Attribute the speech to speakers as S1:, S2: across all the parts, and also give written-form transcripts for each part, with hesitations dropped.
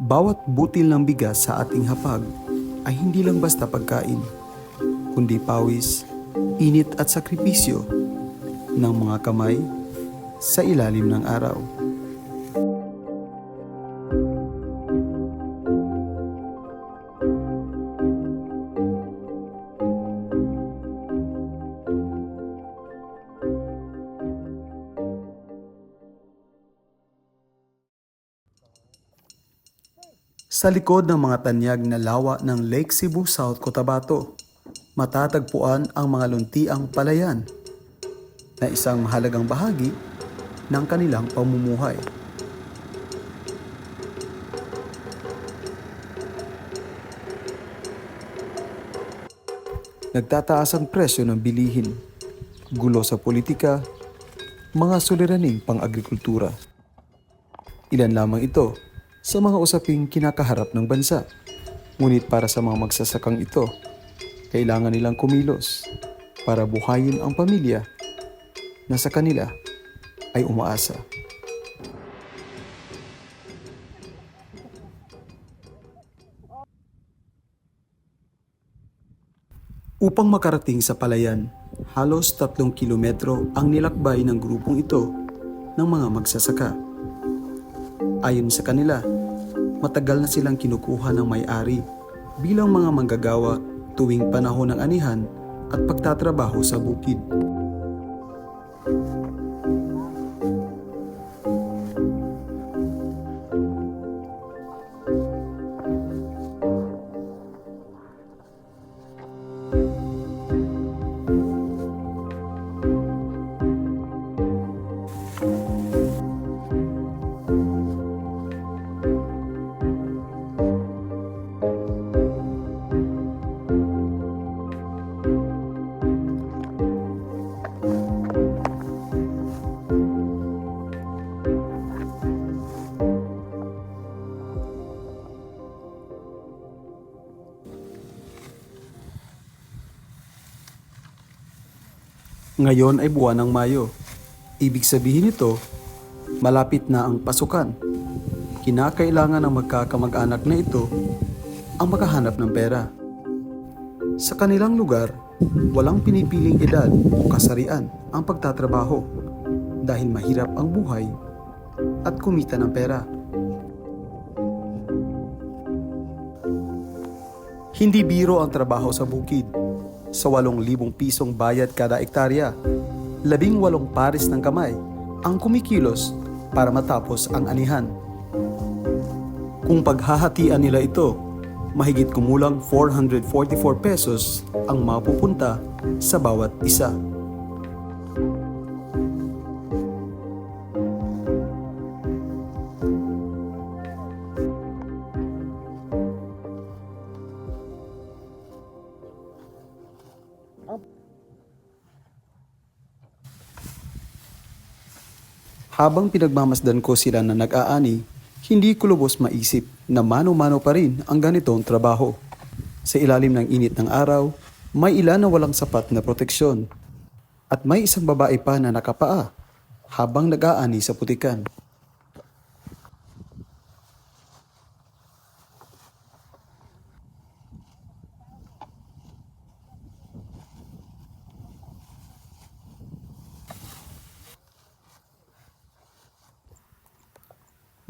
S1: Bawat butil ng bigas sa ating hapag ay hindi lang basta pagkain, kundi pawis, init at sakripisyo ng mga kamay sa ilalim ng araw. Sa likod ng mga tanyag na lawa ng Lake Cebu, South Cotabato, matatagpuan ang mga luntiang palayan na isang mahalagang bahagi ng kanilang pamumuhay. Nagtataas ang presyo ng bilihin, gulo sa politika, mga suliraning pang-agrikultura. Ilan lamang ito sa mga usaping kinakaharap ng bansa. Ngunit para sa mga magsasakang ito, kailangan nilang kumilos para buhayin ang pamilya na sa kanila ay umaasa. Upang makarating sa palayan, halos 3 kilometro ang nilakbay ng grupong ito ng mga magsasaka. Ayon sa kanila, matagal na silang kinukuha ng may-ari bilang mga manggagawa tuwing panahon ng anihan at pagtatrabaho sa bukid. Ngayon ay buwan ng Mayo. Ibig sabihin nito, malapit na ang pasukan. Kinakailangan ng magkakamag-anak na ito ang makahanap ng pera. Sa kanilang lugar, walang pinipiling edad o kasarian ang pagtatrabaho dahil mahirap ang buhay at kumita ng pera. Hindi biro ang trabaho sa bukid. Sa 8,000 pisong bayad kada ektarya, 18 pares ng kamay ang kumikilos para matapos ang anihan. Kung paghahatian nila ito, mahigit kumulang 444 pesos ang mapupunta sa bawat isa. Habang pinagmamasdan ko sila na nag-aani, hindi ko lubos maisip na mano-mano pa rin ang ganitong trabaho. Sa ilalim ng init ng araw, may ilan na walang sapat na proteksyon. At may isang babae pa na nakapaa habang nag-aani sa putikan.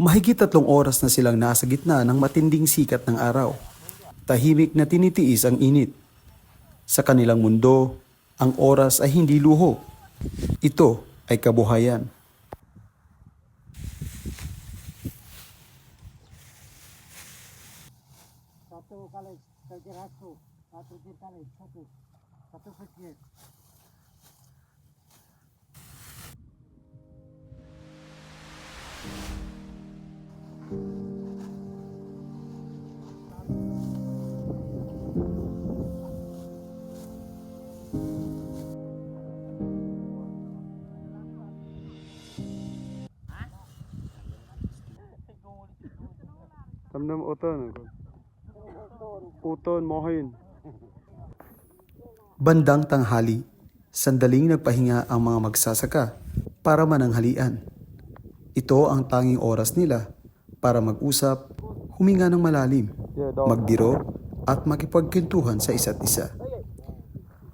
S1: Mahigit 3 oras na silang nasa gitna ng matinding sikat ng araw. Tahimik na tinitiis ang init. Sa kanilang mundo, ang oras ay hindi luho. Ito ay kabuhayan.
S2: Satu kali kerja satu kali satu kecil.
S3: Tamnam uton. Uton mohin.
S1: Bandang tanghali, sandaling nagpahinga ang mga magsasaka para mananghalian. Ito ang tanging oras nila para mag-usap, huminga ng malalim,
S3: Yeah, dog.
S1: magdiro at makipagkwentuhan sa isa't isa.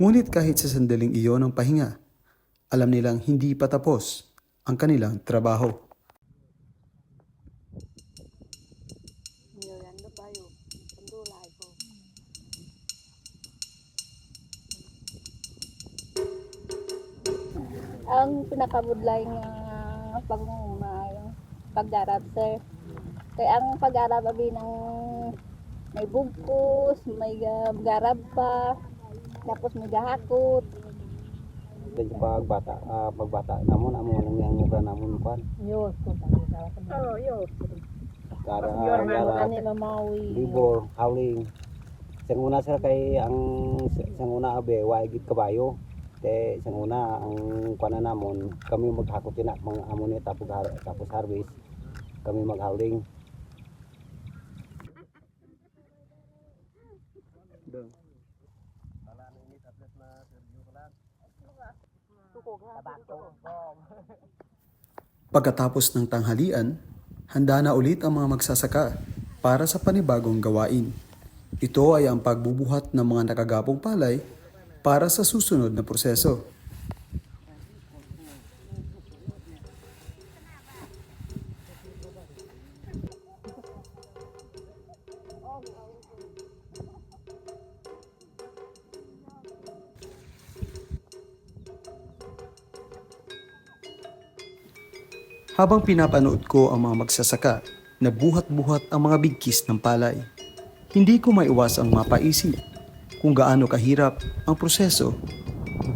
S1: Ngunit kahit sa sandaling iyon ng pahinga, alam nilang hindi pa tapos ang kanilang trabaho.
S4: Ang pinakabudlay nga pag-arab, sir. Kaya ang pag-arab abi ng may bugkos, may garab pa, tapos may gahakot.
S2: Jadi pagbata namun nang yang udah namun kan.
S4: Yun. Oh, yun.
S2: Gara
S4: Kanila mawi.
S2: libur howling. Sang una sir kay ang sang una abe waigit kabayo. Te sang una ang kuana namon kami maghakot na mga amon tapos harvest kami maghowling.
S1: Pagkatapos ng tanghalian, handa na ulit ang mga magsasaka para sa panibagong gawain. Ito ay ang pagbubuhat ng mga nakagapong palay para sa susunod na proseso. Habang pinapanood ko ang mga magsasaka na buhat-buhat ang mga bigkis ng palay, hindi ko maiwasang mapaisip kung gaano kahirap ang proseso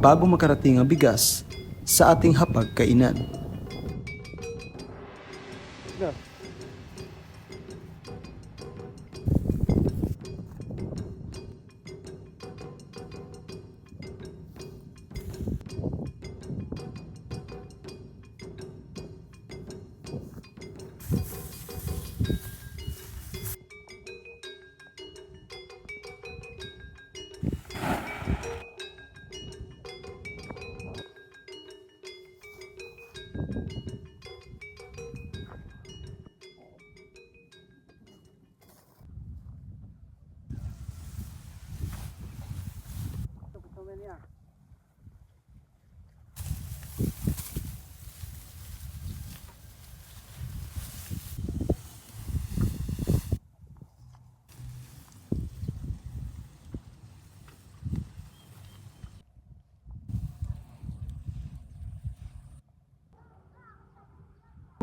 S1: bago makarating ang bigas sa ating hapagkainan.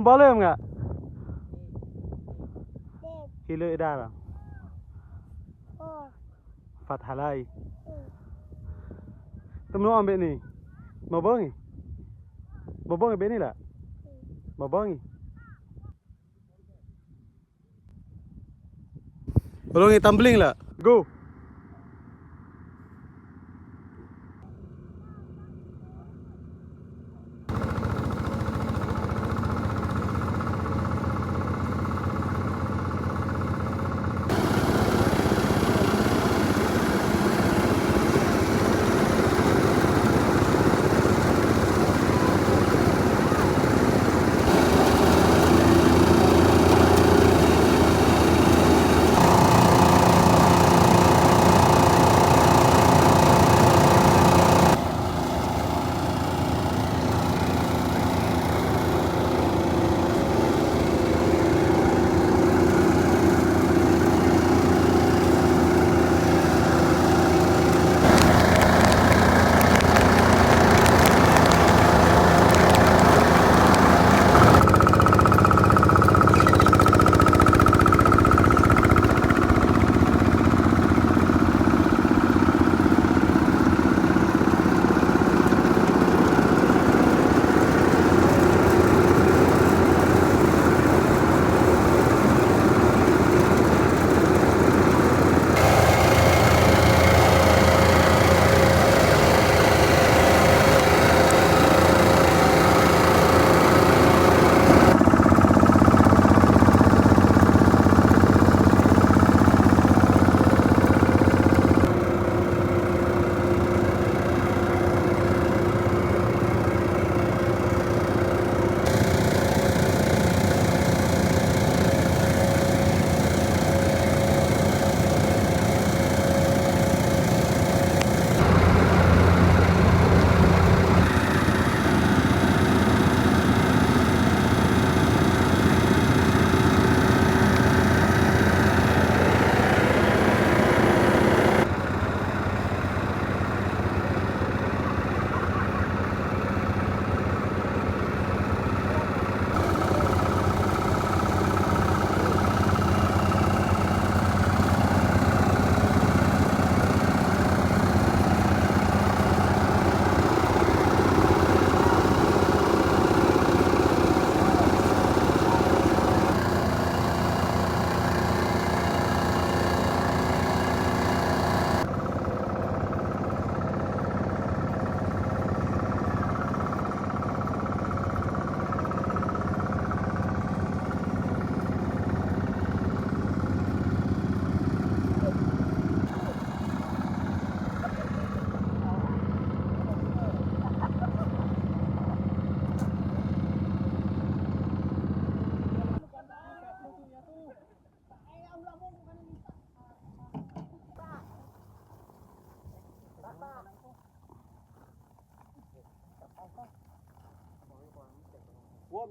S3: Boleh enggak? Kilo idara. Fat halai. Temno ambil ni. Mabongi. Mabongi be ni lah. Mabongi. Bolongi tumbling lah. Go.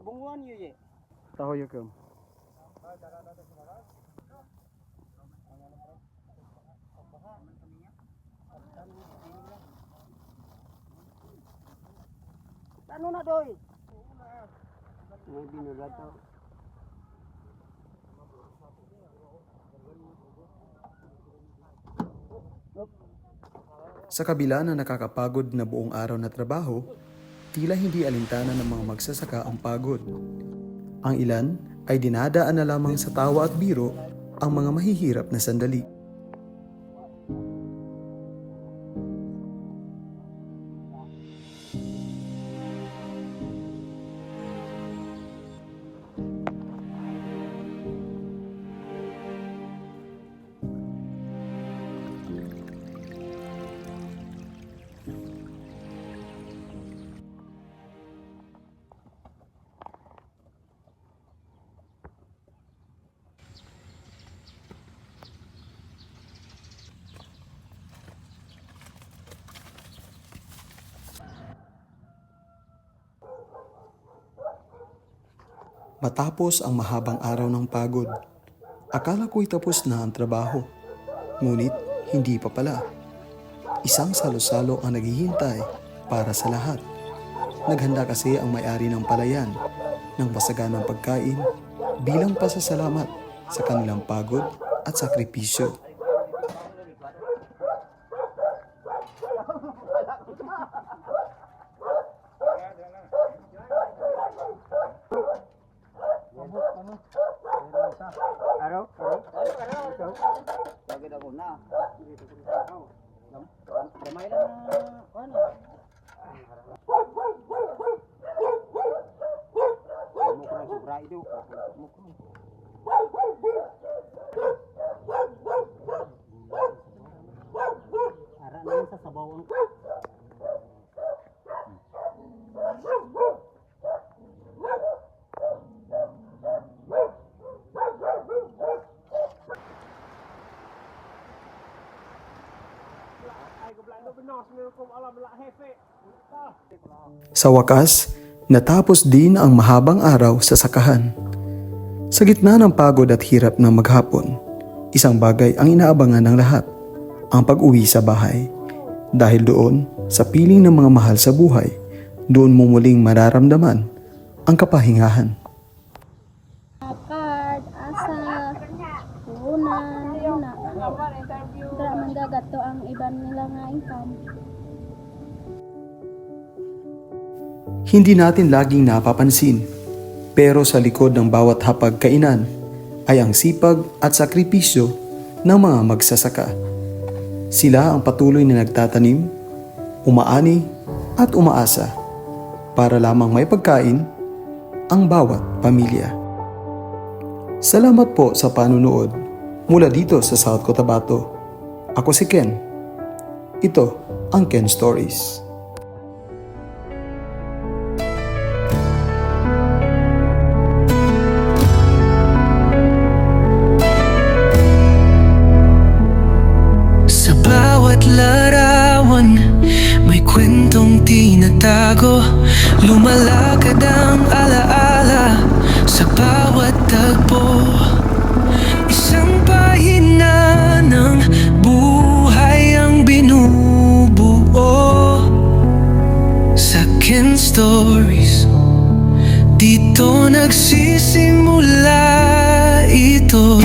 S2: bunguan yun ye.
S3: Tahu ya kem.
S2: Ano na doy? May binula to.
S1: Sa kabila ng nakakapagod na buong araw na trabaho, tila hindi alintana ng mga magsasaka ang pagod. Ang ilan ay dinadaan na lamang sa tawa at biro ang mga mahihirap na sandali. Matapos ang mahabang araw ng pagod, akala ko'y tapos na ang trabaho. Ngunit hindi pa pala. Isang salo-salo ang naghihintay para sa lahat. Naghanda kasi ang may-ari ng palayan ng masaganang pagkain bilang pasasalamat sa kanilang pagod at sakripisyo.
S2: Araw? Lagi ako na. Damay na ano? Mukha sobra ito. Ara na sa sabaw.
S1: Sa wakas, natapos din ang mahabang araw sa sakahan. Sa gitna ng pagod at hirap ng maghapon, isang bagay ang inaabangan ng lahat, ang pag-uwi sa bahay. Dahil doon, sa piling ng mga mahal sa buhay, doon mo muling mararamdaman ang kapahingahan.
S4: Card, asa, puhunan, yun na. Dra man gagato ang iban nila nga income.
S1: Hindi natin laging napapansin, pero sa likod ng bawat hapag kainan ay ang sipag at sakripisyo ng mga magsasaka. Sila ang patuloy na nagtatanim, umaani at umaasa para lamang may pagkain ang bawat pamilya. Salamat po sa panunood mula dito sa South Cotabato. Ako si Ken. Ito ang Ken Stories.
S5: Sa bawat larawan, may kwentong tinatago. Lumalakad ang alaala sa bawat tagpo. Isang pahina ng buhay ang binubuo sa Ken Stories. Dito nagsisimula ito.